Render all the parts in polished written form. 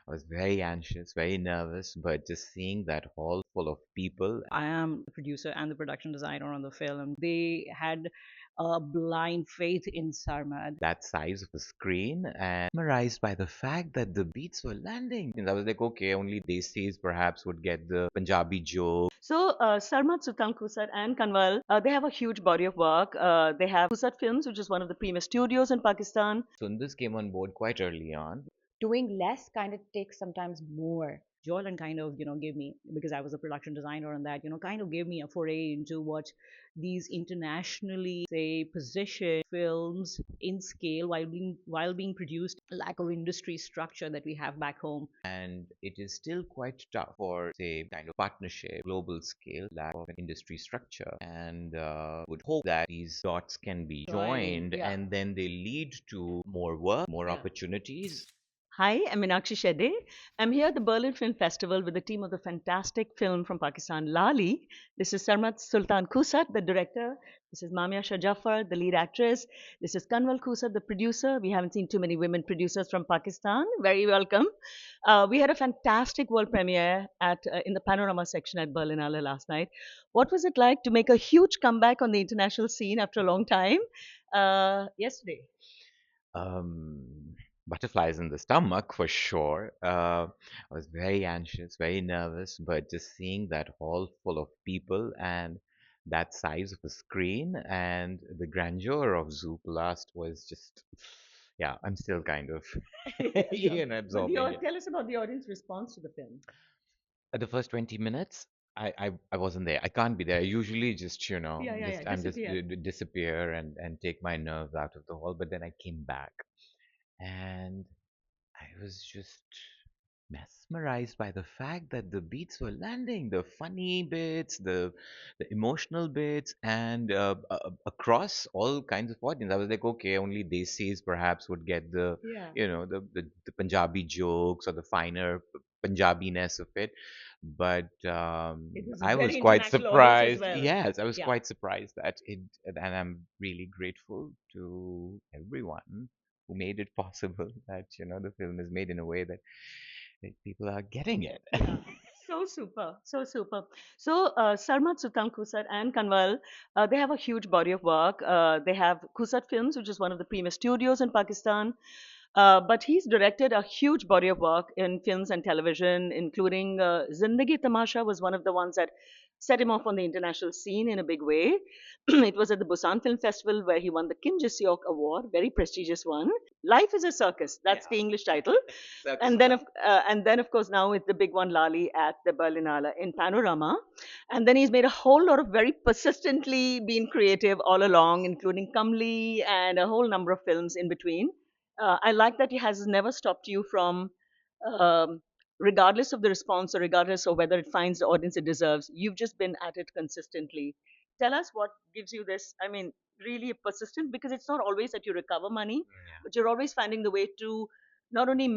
I was very anxious, very nervous, but just seeing that hall full of people, I am the producer and the production designer on the film. They had a blind faith in Sarmad. that size of a screen, and mesmerized by the fact that the beats were landing. And I was like, okay, only Desis perhaps would get the Punjabi joke. So, Sarmad Sultan Khoosat and Kanwal, they have a huge body of work. They have Khoosat Films, which is one of the premier studios in Pakistan. Sundus came on board quite early on. Doing less kind of takes sometimes more. Joyland kind of, gave me, because I was a production designer on that, kind of gave me a foray into what these internationally, say, positioned films in scale while being produced. Lack of industry structure that we have back home. And it is still quite tough for, say, kind of partnership, global scale, lack of an industry structure. And would hope that these dots can be joined Yeah. and then they lead to more work, more Yeah. opportunities. Hi, I'm Meenakshi Shedde. I'm here at the Berlin Film Festival with the team of the fantastic film from Pakistan, Lali. This is Sarmad Sultan Khoosat, the director. This is Mamya Shajafar, the lead actress. This is Kanwal Khoosat, the producer. We haven't seen too many women producers from Pakistan. Very welcome. We had a fantastic world premiere at in the Panorama section at Berlinale last night. What was it like to make a huge comeback on the international scene after a long time? Yesterday. um, Butterflies in the stomach for sure. I was very anxious, very nervous, but just seeing that hall full of people and that size of a screen and the grandeur of Zooplast was just, yeah, I'm still kind of, But absorbing it. tell us about the audience response to the film. At the first 20 minutes, I wasn't there. I can't be there. I usually just, Yeah, yeah, yeah. I'm just Disappear. disappear and take my nerves out of the hall. But then I came back and I was just mesmerized by the fact that the beats were landing, the funny bits, the emotional bits, and across all kinds of audience. I was like, okay, only Desis perhaps would get the, Yeah. the Punjabi jokes or the finer Punjabiness of it. But It was a I was very quite international audience as surprised. well. Yes, I was Yeah. quite surprised that it, and I'm really grateful to everyone who made it possible that the film is made in a way that people are getting it. Yeah. So super, so super. So Sarmad Sultan Khoosat and Kanwal, they have a huge body of work. They have Khoosat Films, which is one of the premier studios in Pakistan. But he's directed a huge body of work in films and television, including Zindagi Tamasha was one of the ones that set him off on the international scene in a big way. It was at the Busan Film Festival where he won the Kim JiSeok Award, very prestigious one. Life is a Circus, that's the English title. Circus And of then, Life. of course, now it's the big one, Lali, at the Berlinale in Panorama. And then he's made a whole lot of very persistently been creative all along, including Kamli and a whole number of films in between. I like that he has never stopped you from, um, regardless of the response or regardless of whether it finds the audience it deserves, you've just been at it consistently. Tell us what gives you this, I mean, really persistent, because it's not always that you recover money, but you're always finding the way to not only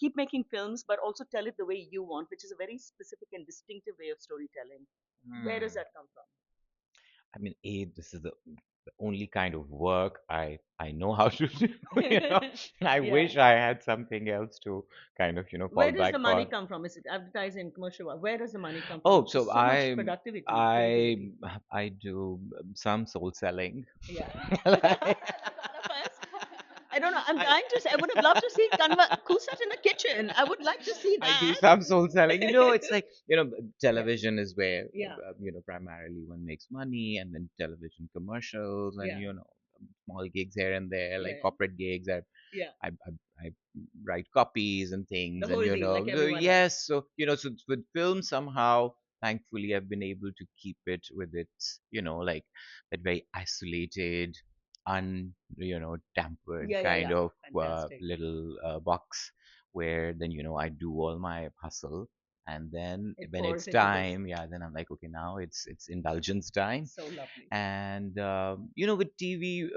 keep making films, but also tell it the way you want, which is a very specific and distinctive way of storytelling. Where does Hmm. that come from? I mean, this is the only kind of work I know how to do. I Yeah. wish I had something else to kind of fall Where does back the money on. come from? Is it advertising, commercial? Where does the money come from? Oh, It's so just so much productivity, I creativity. I do some soul selling. Yeah. Like, That's all of us. I don't know. I'm I dying to say. I would have loved to see Kusat in the kitchen. I would like to see I do that. some soul selling. It's like, Yeah. television is where, Yeah. primarily one makes money and then television commercials and, Yeah. small gigs here and there, Yeah. like corporate gigs. Yeah. I write copies and The things and, whole deal, like the, everyone else. yes. So, so with film somehow, thankfully, I've been able to keep it with its, like that very isolated, tampered Yeah. Yeah. kind Yeah. of Fantastic. little box where then I do all my hustle, and then It when pours it's into this. time, yeah, then I'm like, okay, now it's indulgence time. So lovely. And with TV,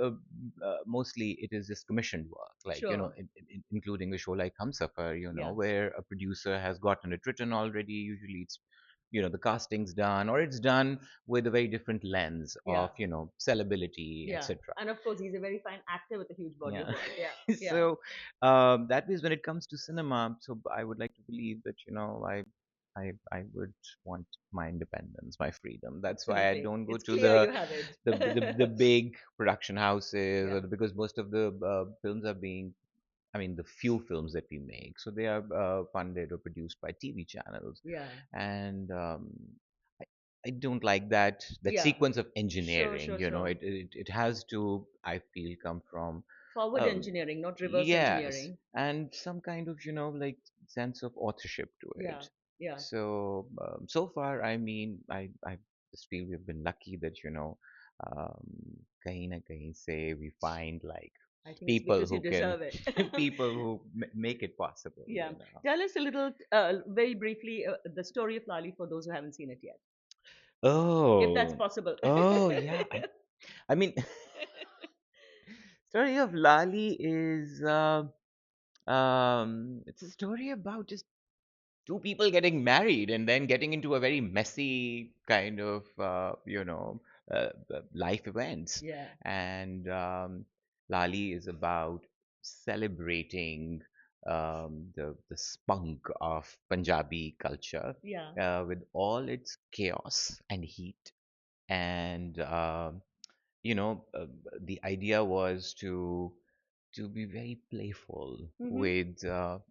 mostly it is just commissioned work, like Sure. including a show like Humsafar, Yeah. where a producer has gotten it written already. Usually it's the casting's done, or it's done with a very different lens Yeah. of celebrity, Yeah. etc. And of course, he's a very fine actor with a huge body of Yeah. work. Yeah. Yeah. So that means when it comes to cinema, so I would like to believe that I would want my independence, my freedom. That's why I Absolutely. don't go It's to clear you have it. the big production houses, Yeah. because most of the films are being, I mean, the few films that we make, so they are funded or produced by TV channels, Yeah. and I, I don't like that Yeah. sequence of Sure, engineering. sure, sure. It has to, I feel, come from Forward um, engineering, not reverse yes, engineering. and some kind of like sense of authorship to Yeah. it. Yeah. So so far, I mean, I just feel we've been lucky that um, kahin na kahin say we find like I think it's people because you who can deserve it. people who make it possible. Yeah. Tell us a little, very briefly, the story of Lali for those who haven't seen it yet, if that's Oh, possible. oh yeah. I mean, story of Lali is it's a story about just two people getting married and then getting into a very messy kind of life events. Yeah. And Lali is about celebrating the spunk of Punjabi culture Yeah. with all its chaos and heat. And the idea was to be very playful Mm-hmm. with the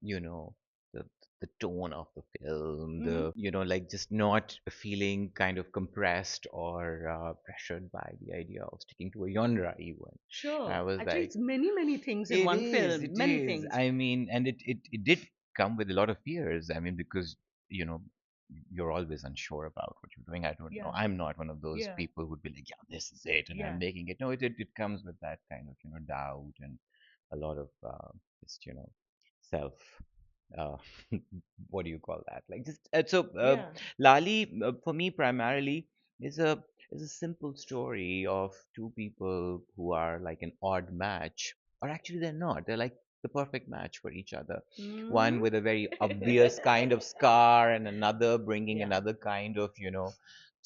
the tone of the film, Mm-hmm. like just not feeling kind of compressed or pressured by the idea of sticking to a genre even. I Sure. was Actually, like, it's many, many things in it one is, film. it Many is. things. I mean, and it did come with a lot of fears. I mean, because, you know, you're always unsure about what you're doing. I don't know. Yeah. I'm not one of those Yeah. people who'd be like, yeah, this is it, and I'm Yeah. making it. No, it comes with that kind of, doubt and a lot of just, self. Uh, what do you call that? Like just Yeah. Lali for me primarily is a is a simple story of two people who are like an odd match, or actually they're not. They're like the perfect match for each other. Mm. One with a very obvious kind of scar, and another bringing Yeah. another kind of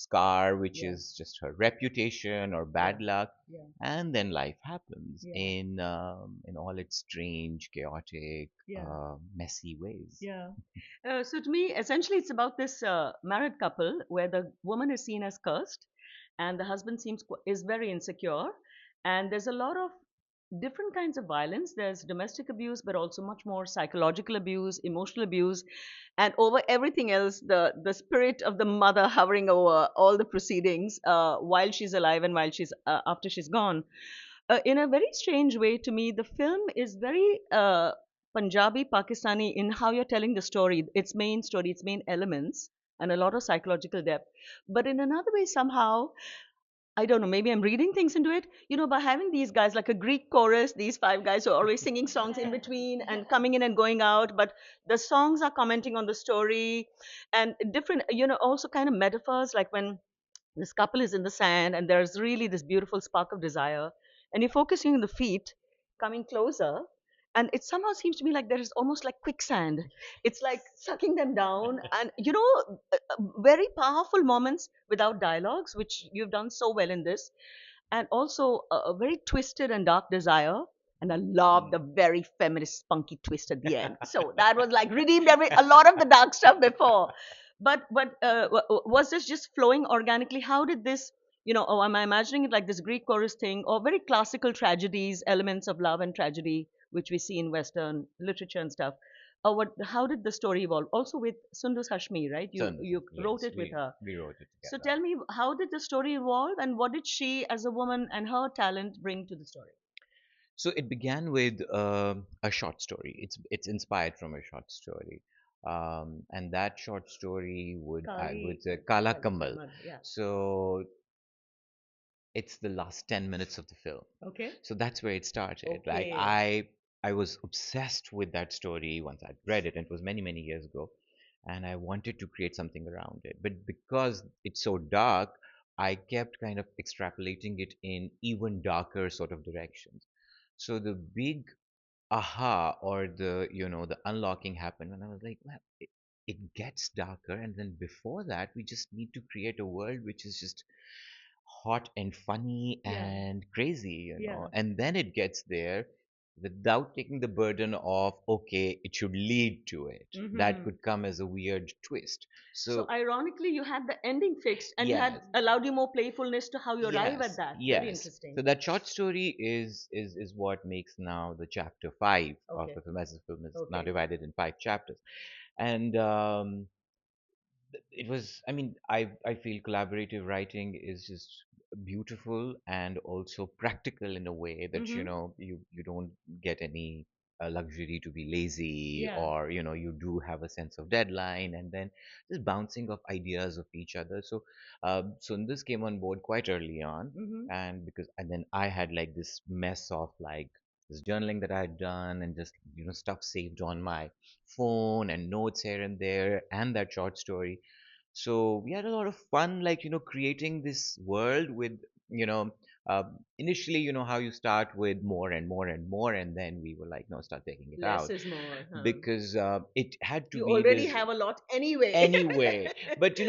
scar, which Yeah. is just her reputation or Yeah. bad luck. Yeah. And then life happens Yeah. in all its strange, chaotic, Yeah. messy ways. Yeah. So to me, essentially, it's about this married couple where the woman is seen as cursed, and the husband is very insecure, and there's a lot of different kinds of violence. There's domestic abuse, but also much more psychological abuse, emotional abuse, and over everything else, the spirit of the mother hovering over all the proceedings while she's alive and while she's after she's gone. In a very strange way, to me, the film is very Punjabi Pakistani in how you're telling the story, its main elements, and a lot of psychological depth. But in another way, somehow, I don't know, maybe I'm reading things into it, by having these guys like a Greek chorus, these five guys who are always singing songs in between and coming in and going out, but the songs are commenting on the story and different, also kind of metaphors, like when this couple is in the sand and there's really this beautiful spark of desire, and you're focusing on the feet coming closer, and it somehow seems to me like there is almost like quicksand. It's like sucking them down, and very powerful moments without dialogues, which you've done so well in this, and also a very twisted and dark desire. And I love the very feminist, spunky twist at the end. So that was like redeemed a lot of the dark stuff before. But was this just flowing organically? How did this? Oh, am I imagining it like this Greek chorus thing, or very classical tragedies, elements of love and tragedy, which we see in Western literature and stuff? Or what? How did the story evolve? Also with Sundus Hashmi, right? You wrote Yes, it with her. we wrote it So together. tell me, how did the story evolve, and what did she, as a woman, and her talent bring to the story? So it began with a short story. It's inspired from a short story, and that short story I Kali, would say Kala Kamal. Kalmad, yeah. So it's the last 10 minutes of the film. Okay. So that's where it started. Like Okay. I was obsessed with that story once I'd read it, and it was many many years ago, and I wanted to create something around it. But because it's so dark, I kept kind of extrapolating it in even darker sort of directions. So the big aha, or the unlocking happened when I was like, well, it gets darker, and then before that, we just need to create a world which is just hot and funny Yeah, and crazy, yeah. and then it gets there without taking the burden of, okay, it should lead to it. That Hmm. could come as a weird twist. So So, ironically, you had the ending fixed, and you had yes, allowed you more playfulness to how you arrive at yes, that. Very yes. interesting. So that short story is what makes now the chapter five of Okay. the film, as the film is now Okay. divided in five chapters. And it was, I mean, I feel collaborative writing is just beautiful and also practical in a way that, Mm-hmm. you don't get any luxury to be lazy, Yeah. or you do have a sense of deadline, and then just bouncing of ideas of each other. So this came on board quite early on, Mm-hmm. and then I had like this mess of like this journaling that I had done, and just stuff saved on my phone and notes here and there, and that short story. So we had a lot of fun, like, creating this world with, you know, initially, how you start with more and more and more, and then we were like, no, start taking it Less out, is more, huh? because it had to You be already this have a lot anyway. anyway. But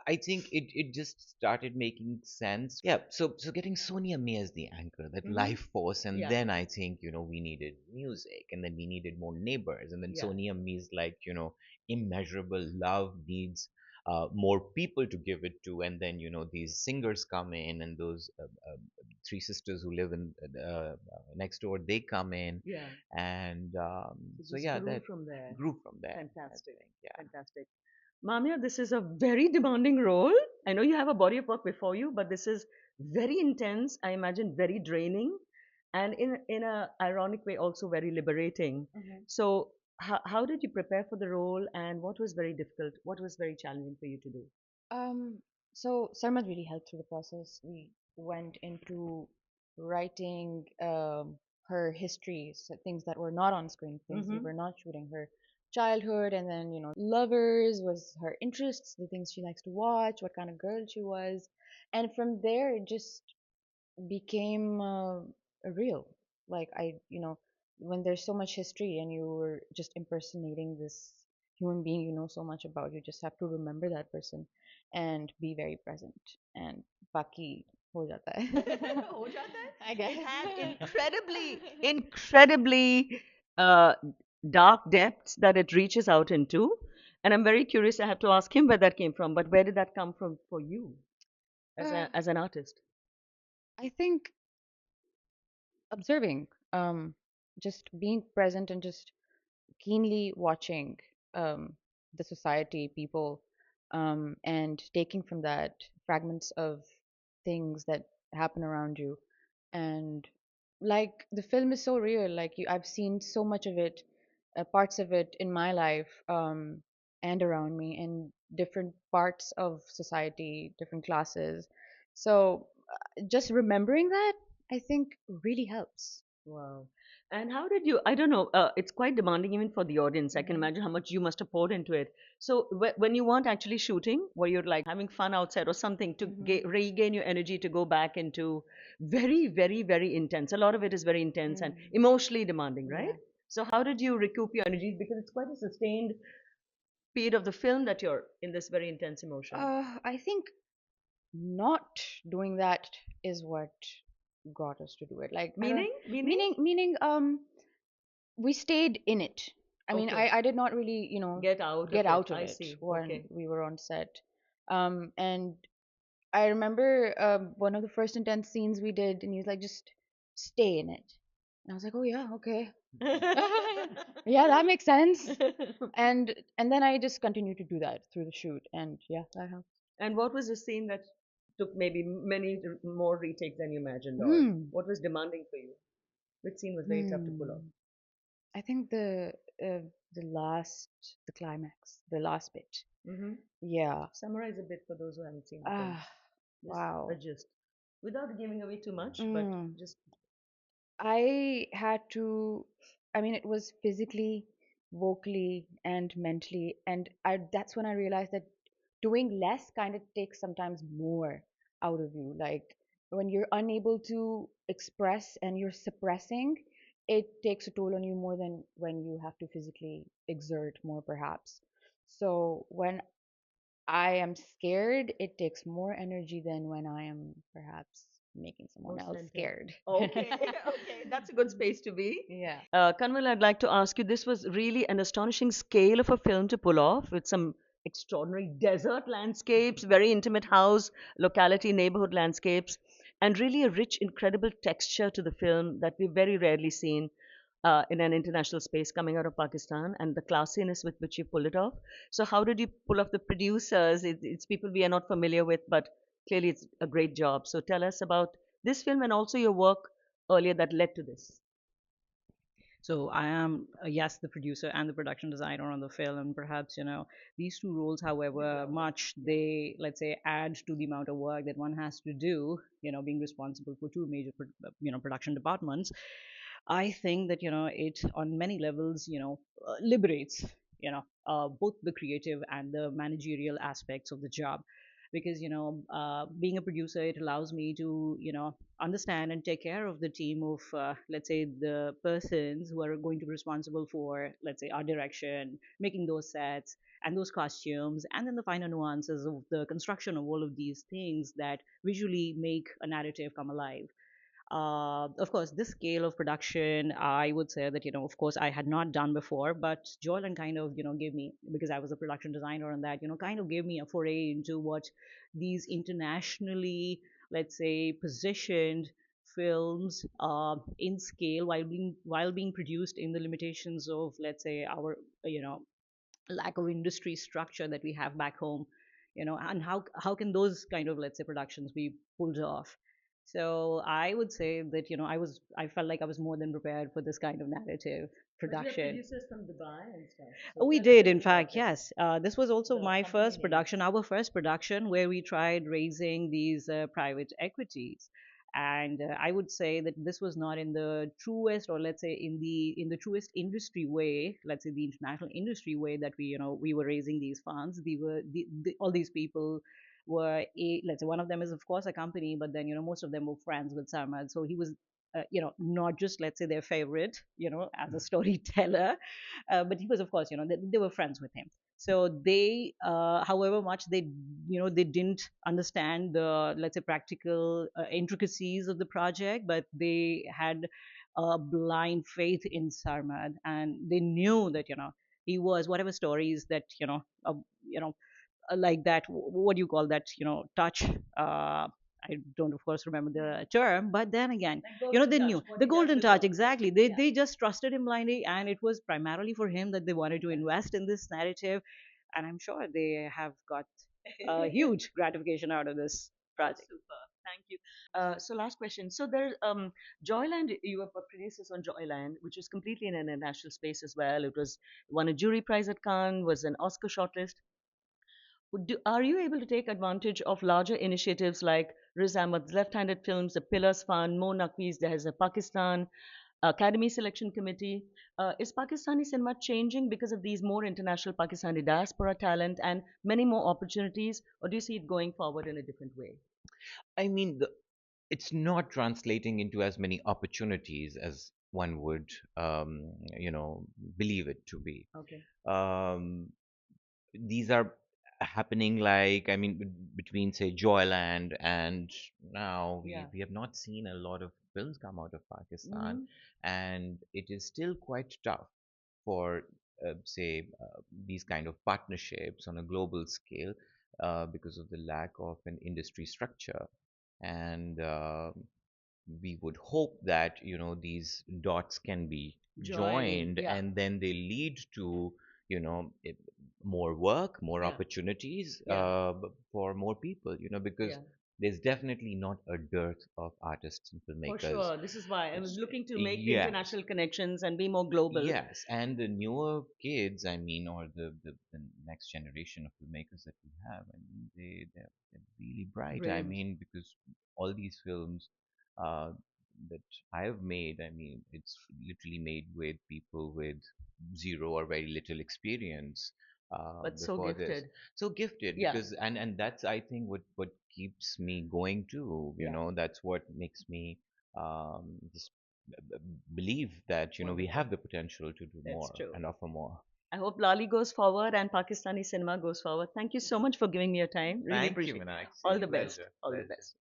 I think it just started making sense. Yeah. So getting Sonia May as the anchor, that Hmm. life force, and Yeah. then I think we needed music, and then we needed more neighbors, and then Yeah. Sonia May's like immeasurable love needs more people to give it to, and then these singers come in, and those three sisters who live in next door, they come in, Yeah. and It so just yeah, grew that from there. grew from there. I Fantastic. think, yeah. Fantastic. Mamia, this is a very demanding role. I know you have a body of work before you, but this is very intense. I imagine very draining, and in a ironic way also very liberating. Hmm. So, how did you prepare for the role, and what was very difficult? What was very challenging for you to do? Um, so Sarmad really helped through the process. We went into writing her history, so things that were not on screen, things we Mm-hmm. were not shooting, her childhood, and then, lovers was her interests, the things she likes to watch, what kind of girl she was. And from there, it just became real. Like when there's so much history and you were just impersonating this human being you know so much about, you just have to remember that person and be very present. And baki ho jata hai. हो जाता है? I guess. It had incredibly uh, dark depths that it reaches out into. And I'm very curious. I have to ask him where that came from. But where did that come from for you uh, as an artist? I think observing, just being present and just keenly watching um, the society, people, and taking from that fragments of things that happen around you. And like the film is so real, like I've seen so much of it, parts of it in my life, and around me, in different parts of society, different classes. So just remembering that, I think, really helps. Wow. And how did you? I don't know. It's quite demanding even for the audience. I can Hmm. imagine how much you must have poured into it. So when you weren't actually shooting, were you like having fun outside or something to Hmm. regain your energy to go back into very, very, very intense? A lot of it is very intense and Mm. emotionally demanding, right? Yeah. So how did you recoup your energy? Because it's quite a sustained period of the film that you're in this very intense emotion. I think not doing that is what got us to do it. Like, I don't, Meaning? meaning, we stayed in it. I mean, Okay. I did not really, Get out get of it. out of I it see. when Okay. we were on set. And I remember one of the first intense scenes we did, and he was like, just stay in it. And I was like, oh yeah, okay. Yeah, that makes sense. And then I just continued to do that through the shoot, and yeah, that helped. And what was the scene that took maybe many more retakes than you imagined, or Hmm. what was demanding for you? Which scene was very tough to pull off? Hmm. I think uh, the last, the climax, the last bit. Hmm. Yeah. Summarize a bit for those who haven't seen the film. Ah, Just a wow. gist, without giving away too much, but Mm. just. I had to, I mean, it was physically, vocally, and mentally. And that's when I realized that doing less kind of takes sometimes more out of you. Like when you're unable to express and you're suppressing, it takes a toll on you more than when you have to physically exert more, perhaps. So when I am scared, it takes more energy than when I am perhaps making someone More else centered. scared. Okay, okay, that's a good space to be. Yeah. Kanwal, I'd like to ask you, this was really an astonishing scale of a film to pull off with some extraordinary desert landscapes, very intimate house, locality, neighborhood landscapes, and really a rich, incredible texture to the film that we've very rarely seen in an international space coming out of Pakistan, and the classiness with which you pull it off. So, how did you pull off the producers? It's people we are not familiar with, but clearly it's a great job. So, tell us about this film and also your work earlier that led to this. So I am, yes, the producer and the production designer on the film. Perhaps, these two roles, however much they, let's say, add to the amount of work that one has to do, being responsible for two major, production departments. I think that, it on many levels, liberates, both the creative and the managerial aspects of the job. Because, being a producer, it allows me to, understand and take care of the team of, let's say, the persons who are going to be responsible for, let's say, art direction, making those sets and those costumes, and then the finer nuances of the construction of all of these things that visually make a narrative come alive. Of course, this scale of production, I would say that, of course, I had not done before, but Joyland kind of, gave me, because I was a production designer on that, kind of gave me a foray into what these internationally, let's say, positioned films in scale while being produced in the limitations of, let's say, our, lack of industry structure that we have back home, and how can those kind of, let's say, productions be pulled off. So I would say that, I felt like I was more than prepared for this kind of narrative But you have production. producers from Dubai and stuff. So We tell did, us in about fact, them. yes. This was also The my company first name. production, our first production, where we tried raising these private equities. And I would say that this was not in the truest, or let's say in the truest industry way, let's say the international industry way that we were raising these funds. All these people were let's say, one of them is of course a company, but then most of them were friends with Sarmad, so he was not just, let's say, their favorite, as a storyteller, but he was, of course, they were friends with him. So they, however much they didn't understand the, let's say, practical intricacies of the project, but they had a blind faith in Sarmad, and they knew that, he was whatever stories that, like that. What do you call that? Touch. I don't, of course, remember the term, but then again, Like golden they touch, knew what the he does golden with touch. dogs. Exactly. They Yeah. they just trusted him blindly, and it was primarily for him that they wanted to Yeah. invest in this narrative, and I'm sure they have got a huge gratification out of this That's project. super. Thank you. So last question. So there, Joyland, you were producers on Joyland, which was completely in an international space as well. It was won a jury prize at Cannes, was an Oscar shortlist. Are you able to take advantage of larger initiatives like Riz Ahmed's left-handed films, the Pillars Fund, Mo Naqvi's There is a Pakistan, Academy Selection Committee? Is Pakistani cinema changing because of these more international Pakistani diaspora talent and many more opportunities, or do you see it going forward in a different way? I mean, it's not translating into as many opportunities as one would, you know, believe it to be. Okay. Um, these are happening like, I mean, between say Joyland and now Yeah. we have not seen a lot of films come out of Pakistan, Mm-hmm. and it is still quite tough for say these kind of partnerships on a global scale because of the lack of an industry structure. And we would hope that these dots can be Join. joined, Yeah. and then they lead to more work, more Yeah. opportunities Yeah. for more people, because Yeah. there's definitely not a dearth of artists and For filmmakers. sure. This is why I was looking to make the Yes, international connections and be more global. yes, and the newer kids, I mean, or the next generation of filmmakers that we have, I mean, they're really bright. I Brilliant. mean, because all these films uh, that I have made, I mean, it's literally made with people with zero or very little experience But so before this. gifted. So gifted, Yeah. because and that's I think what keeps me going too. Yeah. That's what makes me just believe that we Wonderful. have the potential to do That's more true. and offer more. I hope Lali goes forward and Pakistani cinema goes forward. Thank you so much for giving me your time. Really Thank you, appreciate it. All Meenakshi. the best. Pleasure, All the pleasure. best.